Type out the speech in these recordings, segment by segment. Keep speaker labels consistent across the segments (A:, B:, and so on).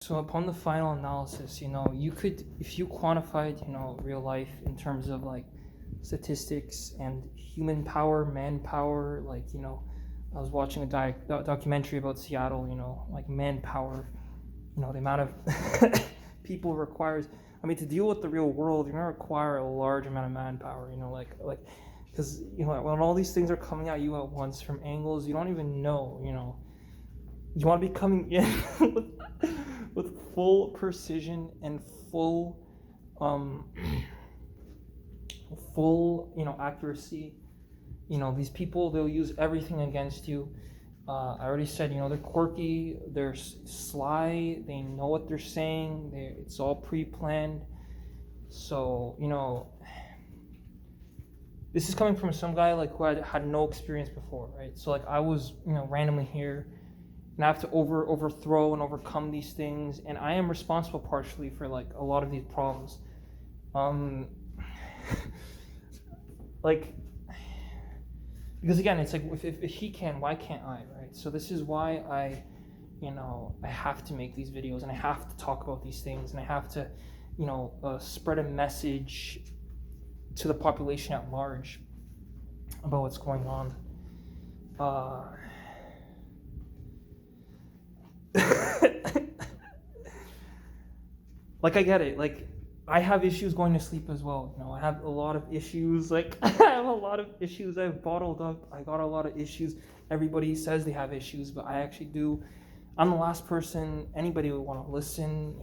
A: So upon the final analysis, you could, if you quantified, real life in terms of like statistics and human power, manpower, like, I was watching a documentary about Seattle, like manpower, the amount of people requires. I mean, to deal with the real world, you're gonna require a large amount of manpower, because when all these things are coming at you at once from angles you don't even know, you want to be coming in with full precision and um, full accuracy. These people, they'll use everything against you. I already said, they're quirky, they're sly, they know what they're saying, it's all pre-planned. So, this is coming from some guy like who had no experience before, right? So like I was, randomly here, and I have to overthrow and overcome these things, and I am responsible partially for like a lot of these problems. Like, because again, it's like if he can, why can't I, right? So this is why I have to make these videos, and I have to talk about these things, and I have to, spread a message to the population at large about what's going on. Like, I get it. Like, I have issues going to sleep as well. I have a lot of issues. Like, I have a lot of issues I've bottled up. I got a lot of issues. Everybody says they have issues, but I actually do. I'm the last person anybody would want to listen,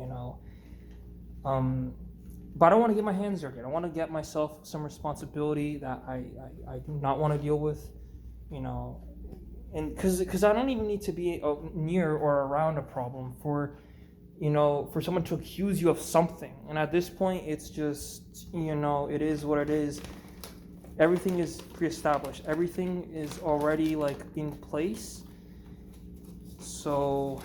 A: But I don't want to get my hands dirty. I don't want to get myself some responsibility that I do not want to deal with, and because I don't even need to be near or around a problem for someone to accuse you of something. And at this point, it's just, it is what it is. Everything is pre-established. Everything is already like in place. So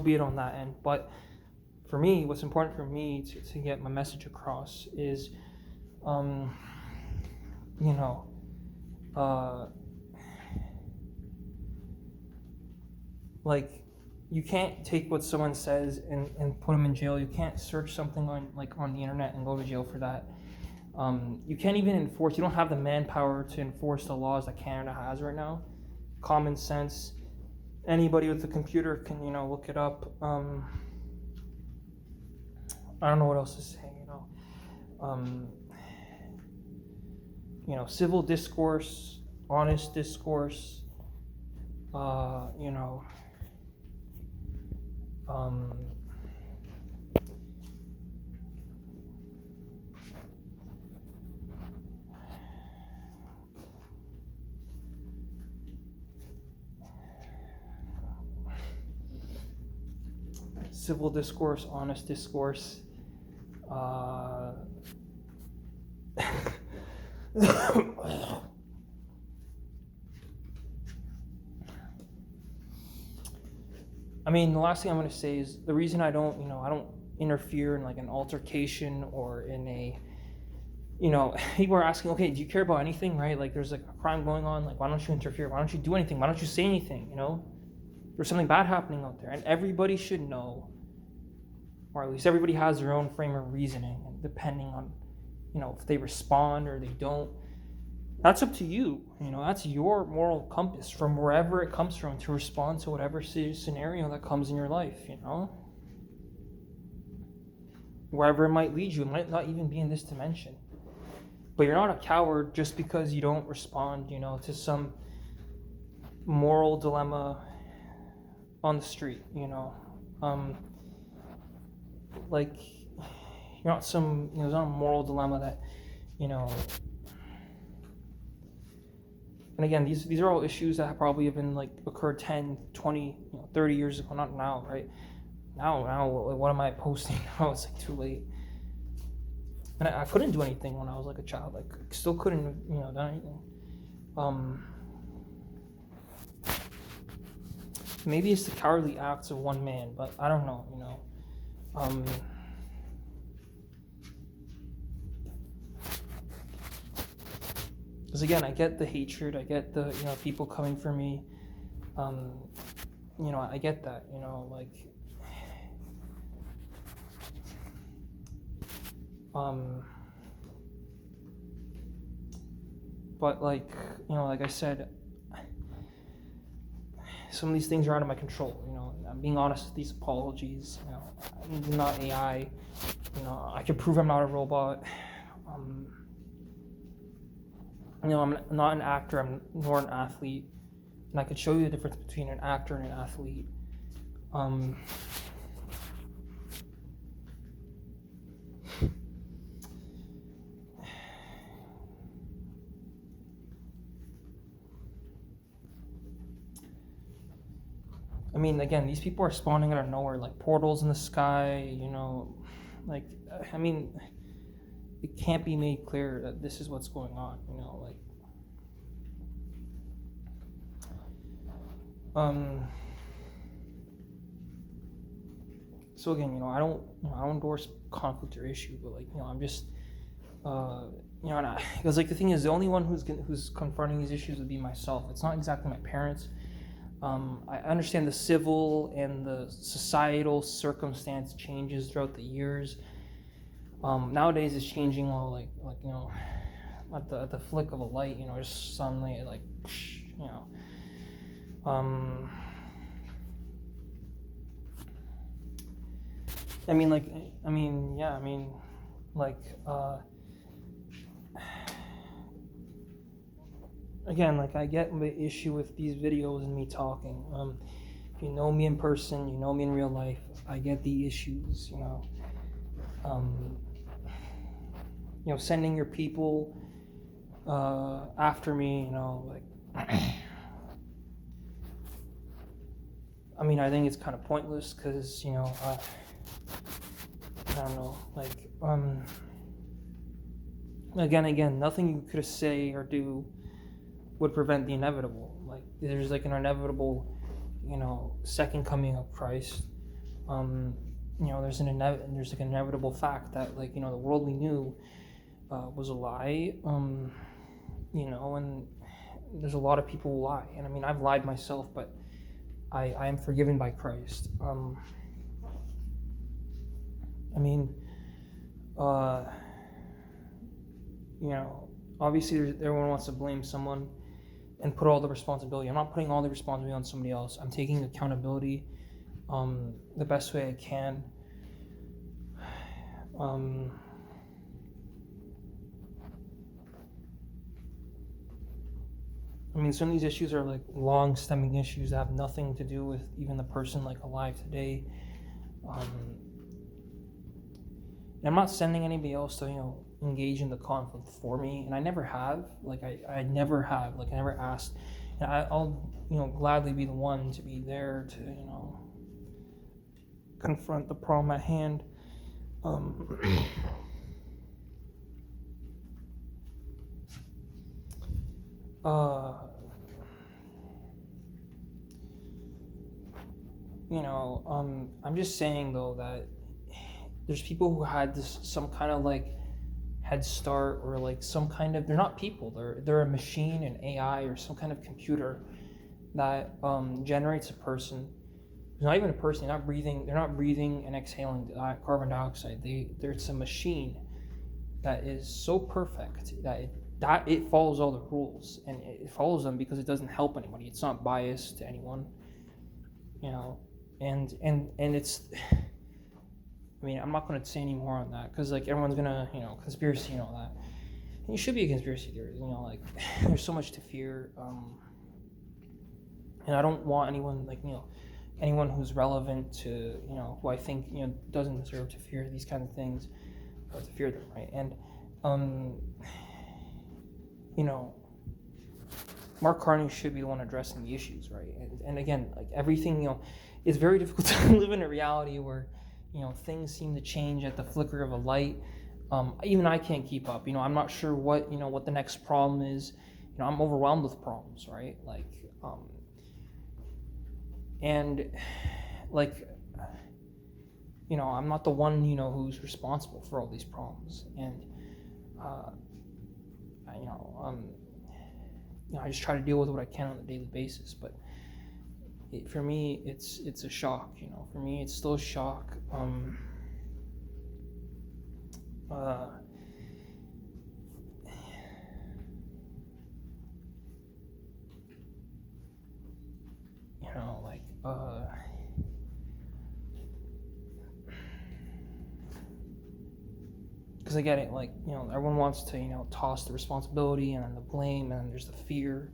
A: be it on that end. But for me, what's important for me to get my message across is, like, you can't take what someone says and put them in jail. You can't search something on the internet and go to jail for that. You can't even enforce. You don't have the manpower to enforce the laws that Canada has right now. Common sense. Anybody with a computer can look it up. I don't know what else to say. Civil discourse, honest discourse. Civil discourse, honest discourse. I mean, the last thing I'm going to say is the reason I don't interfere in like an altercation or in a, people are asking, okay, do you care about anything, right? Like there's like a crime going on, like why don't you interfere? Why don't you do anything? Why don't you say anything? There's something bad happening out there, and everybody should know, or at least everybody has their own frame of reasoning, and depending on, if they respond or they don't, that's up to you. That's your moral compass from wherever it comes from to respond to whatever scenario that comes in your life, Wherever it might lead you, it might not even be in this dimension. But you're not a coward just because you don't respond, to some moral dilemma on the street, like you're not there's not a moral dilemma that, and again, these are all issues that have probably been like occurred 10, 20, 30 years ago, not now, right? Now, what am I posting now? It's like too late. And I couldn't do anything when I was like a child, like still couldn't, do anything. Maybe it's the cowardly acts of one man, but I don't know, Because again, I get the hatred, I get the people coming for me. I get that, um, but like I said, some of these things are out of my control. I'm being honest with these apologies. I'm not AI. I can prove I'm not a robot. I'm not an actor. Nor an athlete, and I could show you the difference between an actor and an athlete. I mean, again, these people are spawning out of nowhere, like portals in the sky. Like, I mean, it can't be made clear that this is what's going on. So again, I don't endorse conflict or issue, but I'm just, because the thing is, the only one who's confronting these issues would be myself. It's not exactly my parents. I understand the civil and the societal circumstance changes throughout the years. Nowadays it's changing all at the flick of a light, just suddenly again, I get the issue with these videos and me talking. If you know me in person, you know me in real life, I get the issues, sending your people after me, I think it's kind of pointless because, I don't know, again, nothing you could say or do would prevent the inevitable. There's an inevitable, second coming of Christ. There's an inevitable fact that the world we knew was a lie. And there's a lot of people who lie, and I've lied myself, but I am forgiven by Christ. Obviously everyone wants to blame someone and put all the responsibility. I'm not putting all the responsibility on somebody else. I'm taking accountability the best way I can. Some of these issues are long stemming issues that have nothing to do with even the person alive today. And I'm not sending anybody else to engage in the conflict for me, and I never have. I never have. I never asked. And I'll gladly be the one to be there to confront the problem at hand. I'm just saying though that there's people who had some kind of head start, or some kind of, they're not people, they're a machine, an AI, or some kind of computer that generates a person. It's not even a person. They're not breathing and exhaling carbon dioxide. It's a machine that is so perfect that it follows all the rules, and it follows them because it doesn't help anybody. It's not biased to anyone, and it's, I'm not going to say any more on that because everyone's gonna conspiracy and all that. And you should be a conspiracy theorist. There's so much to fear, and I don't want anyone anyone who's relevant to who I think doesn't deserve to fear these kind of things, to fear them, right? And Mark Carney should be the one addressing the issues, right? And again, everything, it's very difficult to live in a reality where things seem to change at the flicker of a light. Even I can't keep up. I'm not sure what the next problem is. I'm overwhelmed with problems, right? I'm not the one who's responsible for all these problems, and I just try to deal with what I can on a daily basis. But for me, it's a shock. For me, it's still a shock. Uh, like because I get it, like everyone wants to toss the responsibility and then the blame, and then there's the fear,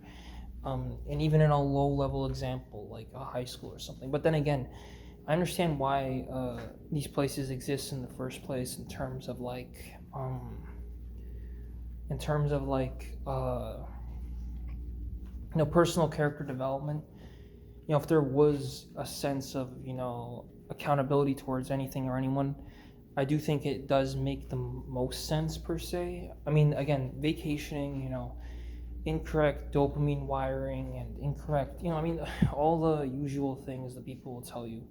A: and even in a low level example like a high school or something. But then again, I understand why these places exist in the first place in terms of like personal character development. If there was a sense of accountability towards anything or anyone, I do think it does make the most sense per se. I mean, again, vacationing, incorrect dopamine wiring and incorrect, all the usual things that people will tell you.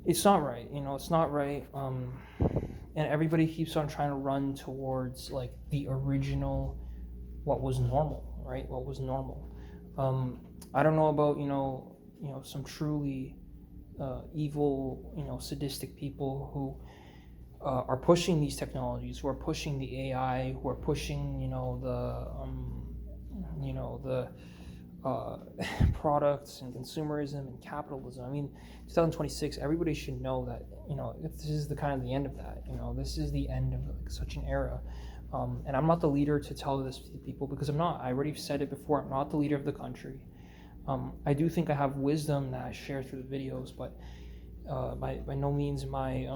A: It's not right, it's not right. And everybody keeps on trying to run towards like the original, what was normal, right? What was normal. I don't know about, some truly evil, sadistic people who are pushing these technologies, who are pushing the AI, who are pushing, the products and consumerism and capitalism. I mean, 2026, everybody should know that, this is the kind of the end of that. This is the end of like, such an era. And I'm not the leader to tell this to people, because I'm not. I already said it before. I'm not the leader of the country. I do think I have wisdom that I share through the videos, but by no means am I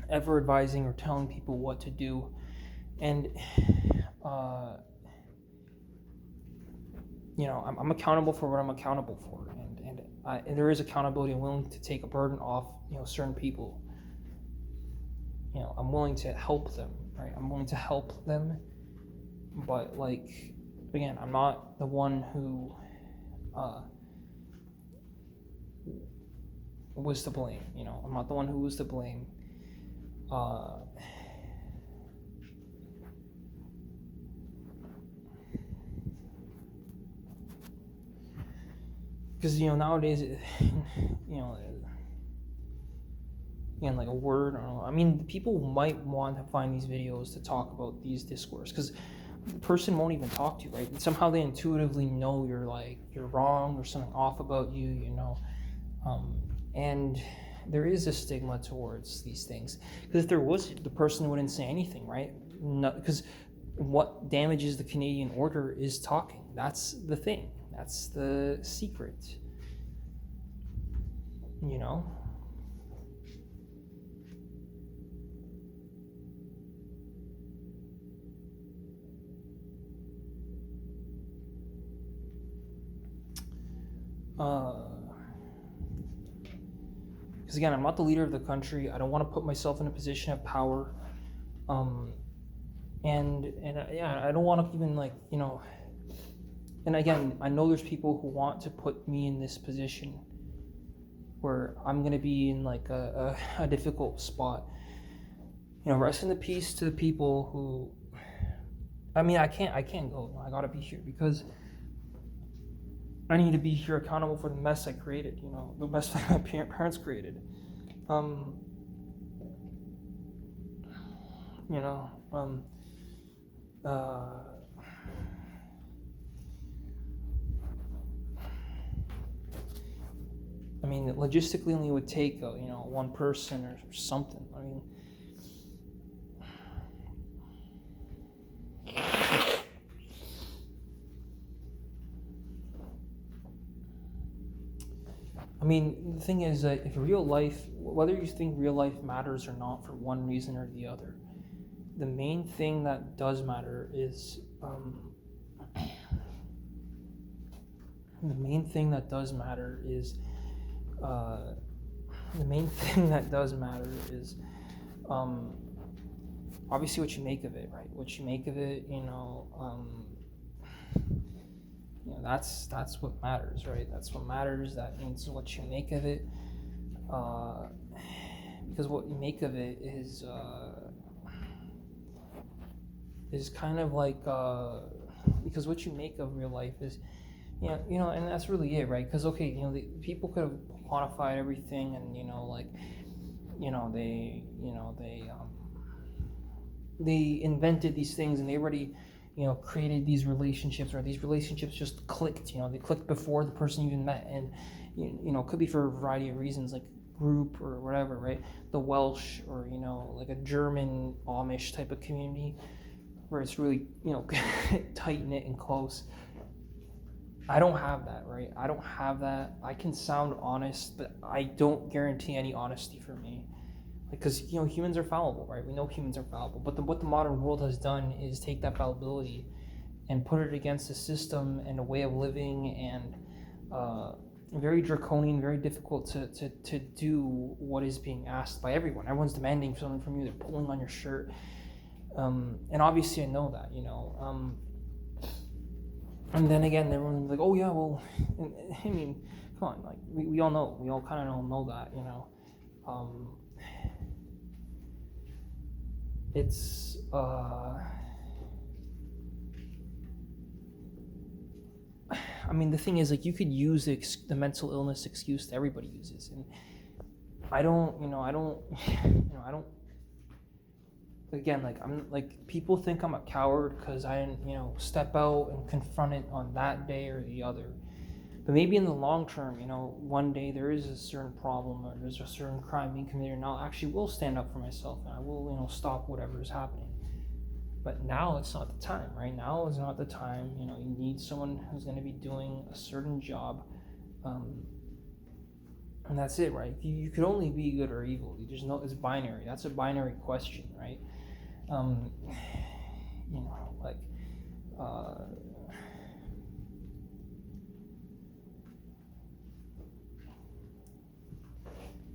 A: ever advising or telling people what to do. And I'm accountable for what I'm accountable for, and there is accountability. I'm willing to take a burden off certain people. I'm willing to help them, right? I'm willing to help them, but like again, I'm not the one who was to blame. I'm not the one who was to blame. Because nowadays, again, like a word, I don't know. I mean, people might want to find these videos to talk about these discourse, because the person won't even talk to you, right? And somehow they intuitively know you're wrong or something off about you, and there is a stigma towards these things, because if there was, the person wouldn't say anything, right? Because what damages the Canadian order is talking. That's the thing. That's the secret. Because again, I'm not the leader of the country. I don't want to put myself in a position of power. And I don't want to even and again, I know there's people who want to put me in this position where I'm going to be in like a difficult spot. Rest in the peace to the people who, I mean, I can't go. I got to be here because I need to be here accountable for the mess I created, the mess that my parents created. I mean, logistically, it would take one person or something. I mean, the thing is that if real life, whether you think real life matters or not for one reason or the other, the main thing that does matter is obviously what you make of it, right? What you make of it, that's what matters, right? That's what matters. That means what you make of it, because what you make of it is kind of like because what you make of real life is Yeah, and that's really it, right? Because okay, the people could have quantified everything, and like, they invented these things, and they already, created these relationships, or these relationships just clicked. They clicked before the person even met, and it could be for a variety of reasons, like group or whatever, right? The Welsh, or like a German Amish type of community, where it's really tight knit and close. I don't have that, right? I don't have that. I can sound honest, but I don't guarantee any honesty for me. Because humans are fallible, right? We know humans are fallible, but what the modern world has done is take that fallibility and put it against a system and a way of living, and very draconian, very difficult to do what is being asked by everyone. Everyone's demanding something from you. They're pulling on your shirt, and obviously I know that, and then again, everyone's like, oh yeah, well, I mean, come on, like we all know, we all kind of know that, it's I mean, the thing is, like, you could use the mental illness excuse that everybody uses, and I don't, I don't. Again, like, I'm like, people think I'm a coward because I didn't, step out and confront it on that day or the other. But maybe in the long term, one day there is a certain problem, or there's a certain crime being committed, and I actually will stand up for myself, and I will, stop whatever is happening. But now it's not the time, right? Now is not the time. You need someone who's going to be doing a certain job, and that's it, right? You could only be good or evil. You just know it's binary. That's a binary question, right? Like,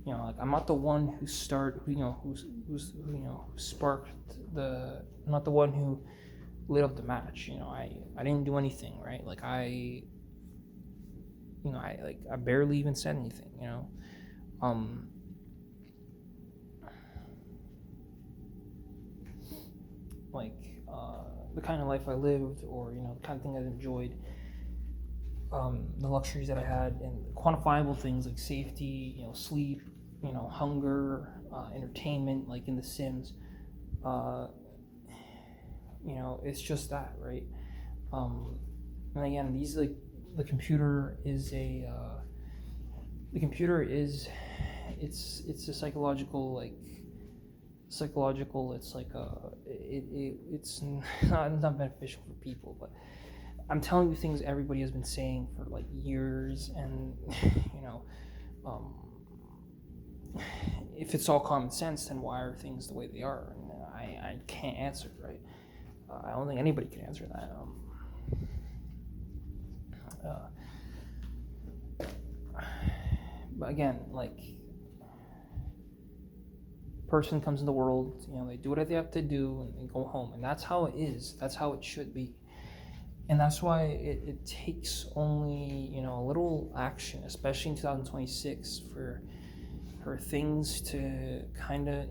A: like, I'm not the one who sparked I'm not the one who lit up the match. I didn't do anything, right? Like, I barely even said anything, like, the kind of life I lived, or the kind of thing I enjoyed, the luxuries that I had, and quantifiable things like safety, sleep, hunger, entertainment, like in The Sims. uh, it's just that, right? And again, these, like, the computer is it's a psychological, it's like it's not beneficial for people. But I'm telling you things everybody has been saying for like years, and um, if it's all common sense, then why are things the way they are? And I can't answer, right? I don't think anybody can answer that. But again, like, person comes in the world, they do what they have to do, and they go home, and that's how it is. That's how it should be. And that's why it takes only, a little action, especially in 2026, for things to kind of,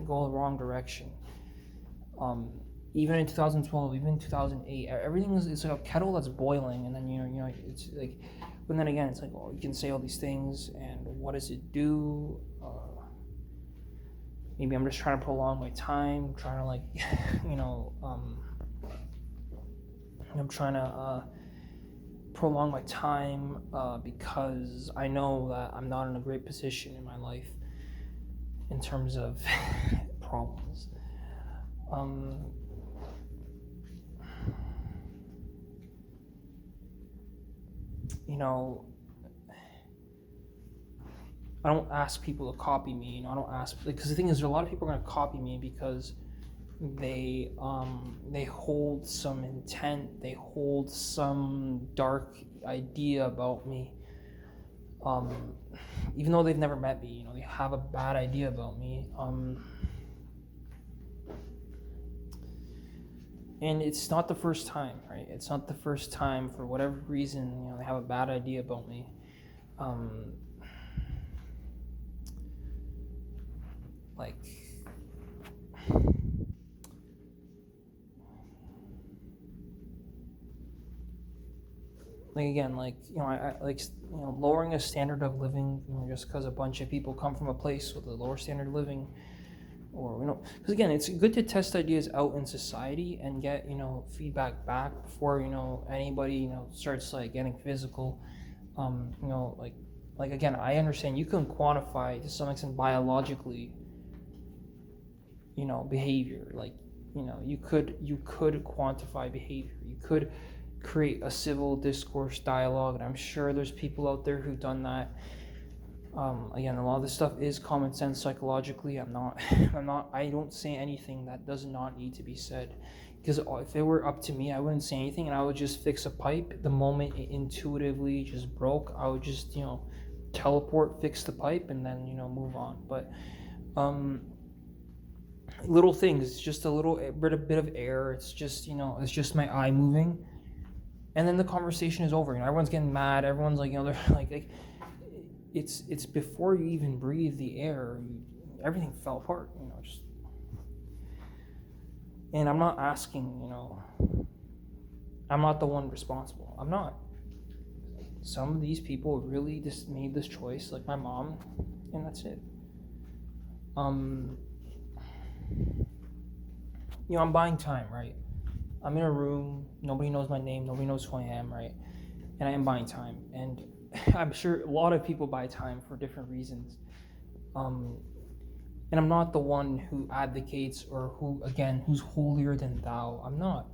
A: go the wrong direction. Even in 2012, even in 2008, everything it's like a kettle that's boiling, and then it's like, but then again, it's like, well, you can say all these things, and what does it do? Maybe I'm just trying to prolong my time, trying to, like, I'm trying to prolong my time, because I know that I'm not in a great position in my life in terms of problems. I don't ask people to copy me. I don't ask, because the thing is, there are a lot of people are going to copy me because they hold some intent, they hold some dark idea about me, even though they've never met me. They have a bad idea about me, and it's not the first time, right? It's not the first time. For whatever reason, they have a bad idea about me. like again, like I like lowering a standard of living, just because a bunch of people come from a place with a lower standard of living, or because again, it's good to test ideas out in society and get feedback back before anybody starts like getting physical. Like again, I understand you can quantify to some extent biologically behavior. Like you could quantify behavior. You could create a civil discourse dialogue, and I'm sure there's people out there who've done that. Again, a lot of this stuff is common sense psychologically. I don't say anything that does not need to be said, because if it were up to me, I wouldn't say anything, and I would just fix a pipe the moment it intuitively just broke. I would just teleport, fix the pipe, and then move on. But little things, just a little bit of air. It's just it's just my eye moving, and then the conversation is over. Everyone's getting mad. Everyone's like they're like it's before you even breathe the air, everything fell apart. Just. And I'm not asking. I'm not the one responsible. I'm not. Some of these people really just made this choice, like my mom, and that's it. I'm buying time, right? I'm in a room, nobody knows my name, nobody knows who I am, right? And I am buying time. And I'm sure a lot of people buy time for different reasons. And I'm not the one who advocates or who's holier than thou. I'm not.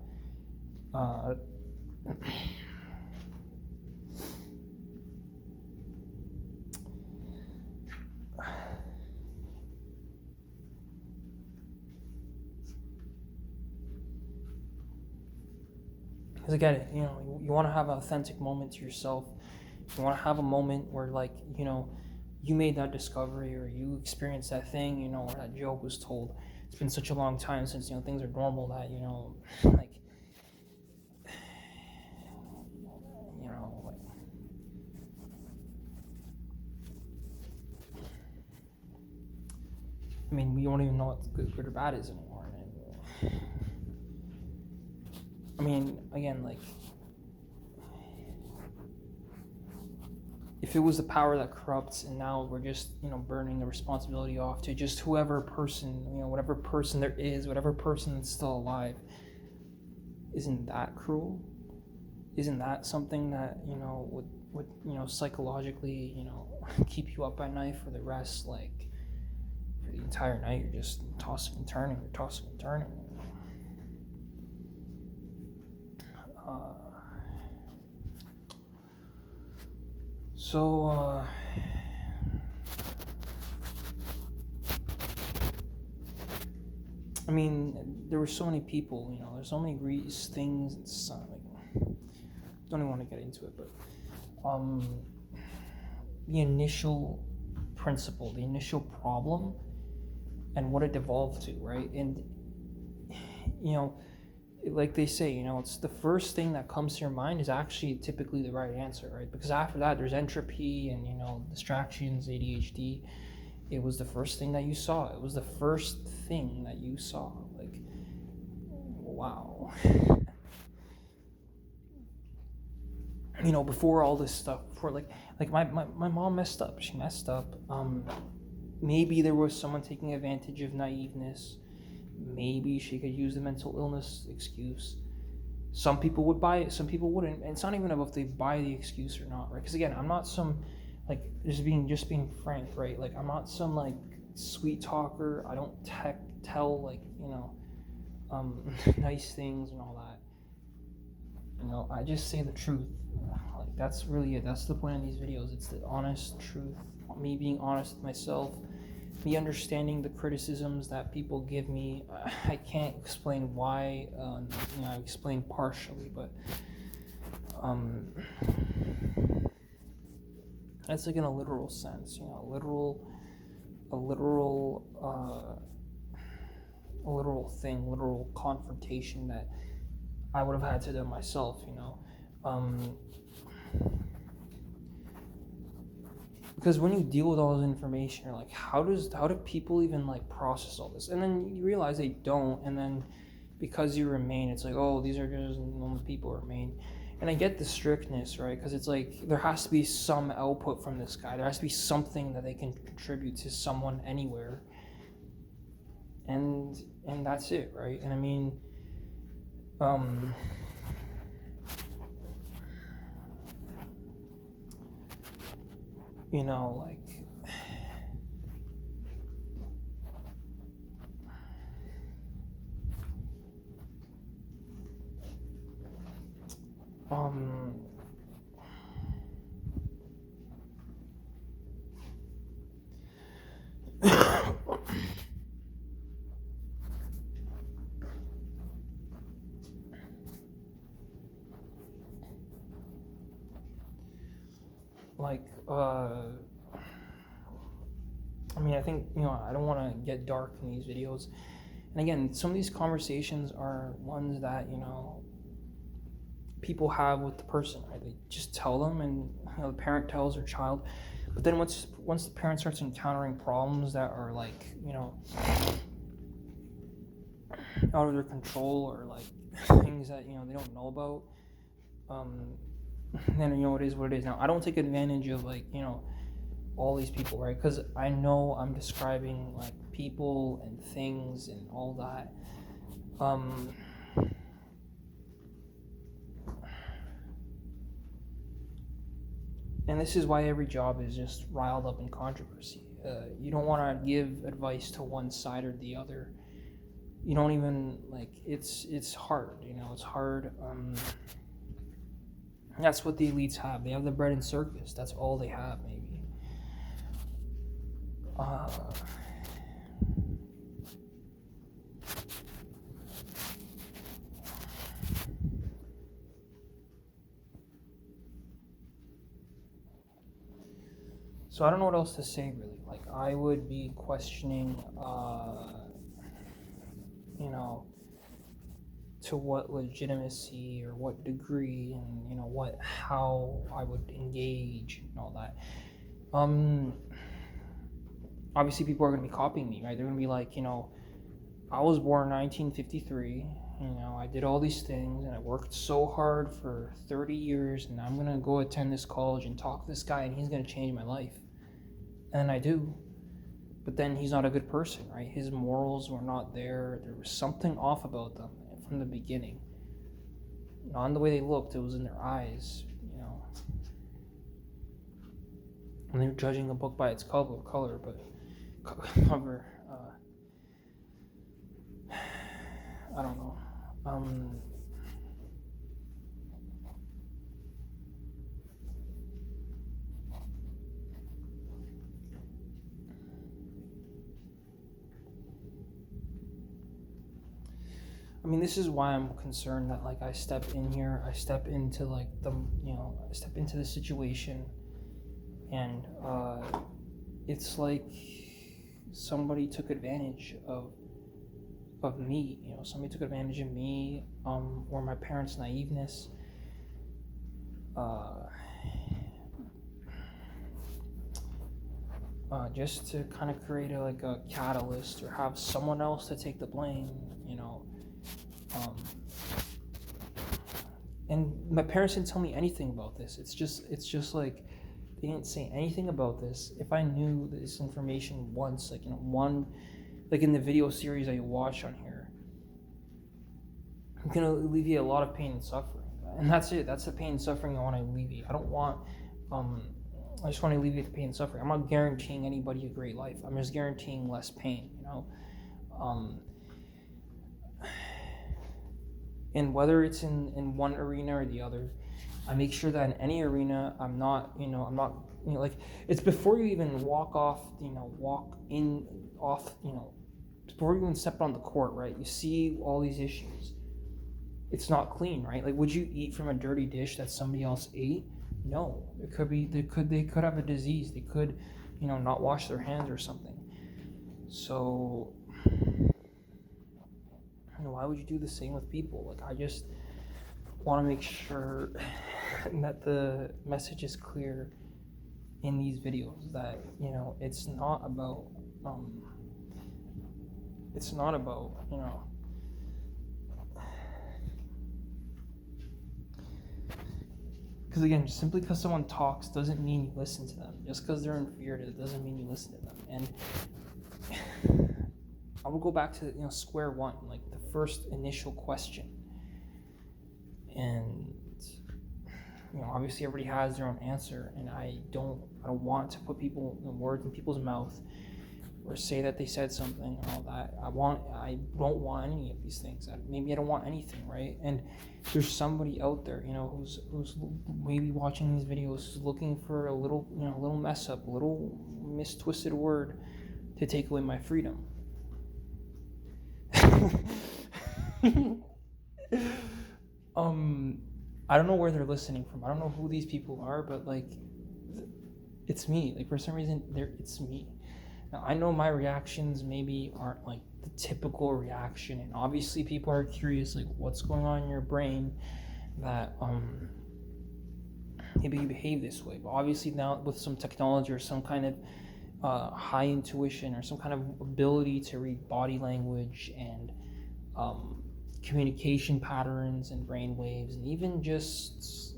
A: Because again, you want to have an authentic moment to yourself. You want to have a moment where, like, you made that discovery or you experienced that thing, or that joke was told. It's been such a long time since, things are normal that, like, I mean, we don't even know what good or bad is anymore. I mean, again, like, if it was the power that corrupts, and now we're just, burning the responsibility off to just whoever person, whatever person there is, whatever person that's still alive, isn't that cruel? Isn't that something that, would psychologically, keep you up at night for the rest, like, for the entire night? You're just tossing and turning, So, I mean, there were so many people, there's so many things, it's like, don't even want to get into it, but, the initial principle, the initial problem, and what it devolved to, right? And, like they say, it's the first thing that comes to your mind is actually typically the right answer, right? Because after that, there's entropy and, distractions, ADHD. It was the first thing that you saw. It was the first thing that you saw. Like, wow. Before all this stuff, before like my mom messed up. She messed up. Maybe there was someone taking advantage of naiveness. Maybe she could use the mental illness excuse. Some people would buy it, some people wouldn't. And it's not even about if they buy the excuse or not, right? Because again, I'm not some, like, just being frank, right? Like, I'm not some, like, sweet talker. I don't tell, like, nice things and all that. I just say the truth. Like, that's really it. That's the point of these videos. It's the honest truth. Me being honest with myself. Me understanding the criticisms that people give me. I can't explain why. I explain partially, but that's like in a literal sense. A literal thing, literal confrontation that I would have had to do myself. Because when you deal with all this information, you're like, how do people even like process all this? And then you realize they don't, and then because you remain, it's like, oh, these are just normal people remain. And I get the strictness, right? Because it's like there has to be some output from this guy. There has to be something that they can contribute to someone anywhere, and that's it, right? And I mean, um, you know, like, um, like, I mean, I think, I don't want to get dark in these videos. And again, some of these conversations are ones that, people have with the person, right? They just tell them, and the parent tells their child. But then once the parent starts encountering problems that are like, out of their control, or like things that they don't know about, then it is what it is. Now, I don't take advantage of like all these people, right? Because I know I'm describing like people and things and all that. And this is why every job is just riled up in controversy. You don't want to give advice to one side or the other. You don't even it's hard. It's hard. That's what the elites have. They have the bread and circus. That's all they have, maybe. So I don't know what else to say, really. Like, I would be questioning, to what legitimacy or what degree, and how I would engage and all that. Obviously people are going to be copying me, right? They're going to be like, I was born in 1953, I did all these things and I worked so hard for 30 years, and I'm going to go attend this college and talk to this guy and he's going to change my life. And I do. But then he's not a good person, right? His morals were not there. There was something off about them from the beginning. Not in the way they looked, it was in their eyes, And they were judging a book by its color, but cover. I don't know. I mean, this is why I'm concerned that I step in here, I step into I step into the situation, and it's like somebody took advantage of me. Somebody took advantage of me, or my parents' naiveness. Just to kind of create a catalyst, or have someone else to take the blame, and my parents didn't tell me anything about this. It's just like they didn't say anything about this. If I knew this information once, one, in the video series I watch on here, I'm gonna alleviate a lot of pain and suffering, and that's it. That's the pain and suffering I want to alleviate. I don't want, I just want to alleviate the pain and suffering. I'm not guaranteeing anybody a great life. I'm just guaranteeing less pain, And whether it's in one arena or the other, I make sure that in any arena, I'm not, it's before you even walk before you even step on the court, right? You see all these issues. It's not clean, right? Would you eat from a dirty dish that somebody else ate? No. They could have a disease. They could, not wash their hands or something. So, why would you do the same with people? I just want to make sure that the message is clear in these videos, that it's not about Because again, simply because someone talks doesn't mean you listen to them. Just because they're inferior, it doesn't mean you listen to them. And I will go back to square one, like the first initial question. And obviously everybody has their own answer, and I don't want to put words in people's mouth or say that they said something and all that. I don't want any of these things. Maybe I don't want anything, right? And there's somebody out there, who's maybe watching these videos, who's looking for a little mess up, a little mistwisted word to take away my freedom. I don't know where they're listening from. I don't know who these people are, but it's me. Like, for some reason, it's me. Now, I know my reactions maybe aren't like the typical reaction, and obviously people are curious, like, what's going on in your brain that maybe you behave this way. But obviously now with some technology or some kind of high intuition or some kind of ability to read body language and communication patterns and brain waves, and even just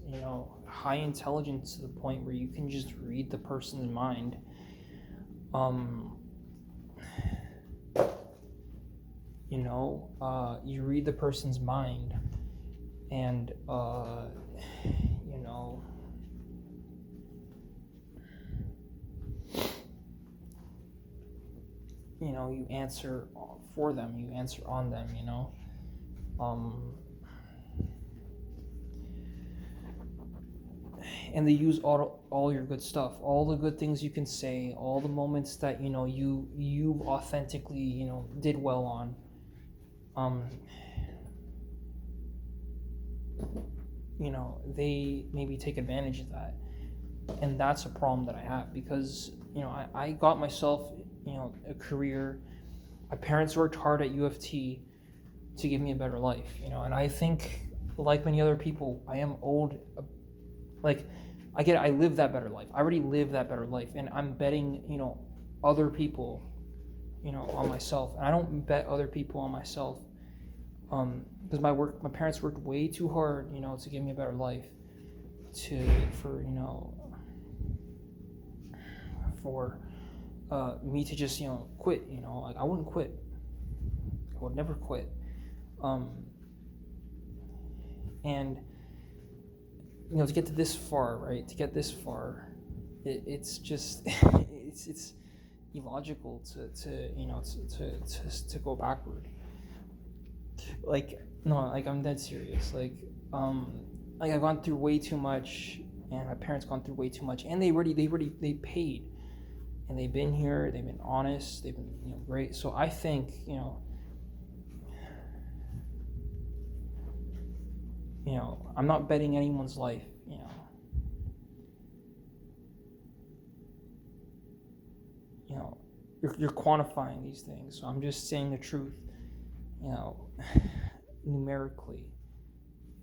A: high intelligence to the point where you can just read the person's mind. You read the person's mind, and you answer for them, you answer on them, and they use all your good stuff, all the good things you can say, all the moments that you authentically did well on. They maybe take advantage of that, and that's a problem that I have, because I got myself a career. My parents worked hard at U of T to give me a better life, and I think, like many other people, I am owed I live that better life. I already live that better life, and I'm betting other people on myself. And I don't bet other people on myself because my parents worked way too hard to give me a better life, for me to just quit. I wouldn't quit. I would never quit. And to get to this far, right? To get this far, it's just it's illogical to go backward. I'm dead serious. I've gone through way too much, and my parents gone through way too much, and they paid, and they've been here, they've been honest, they've been great. So I think I'm not betting anyone's life, you're quantifying these things. So I'm just saying the truth, numerically,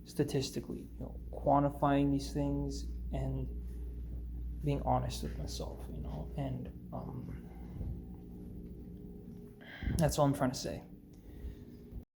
A: statistically, quantifying these things and being honest with myself, and that's all I'm trying to say.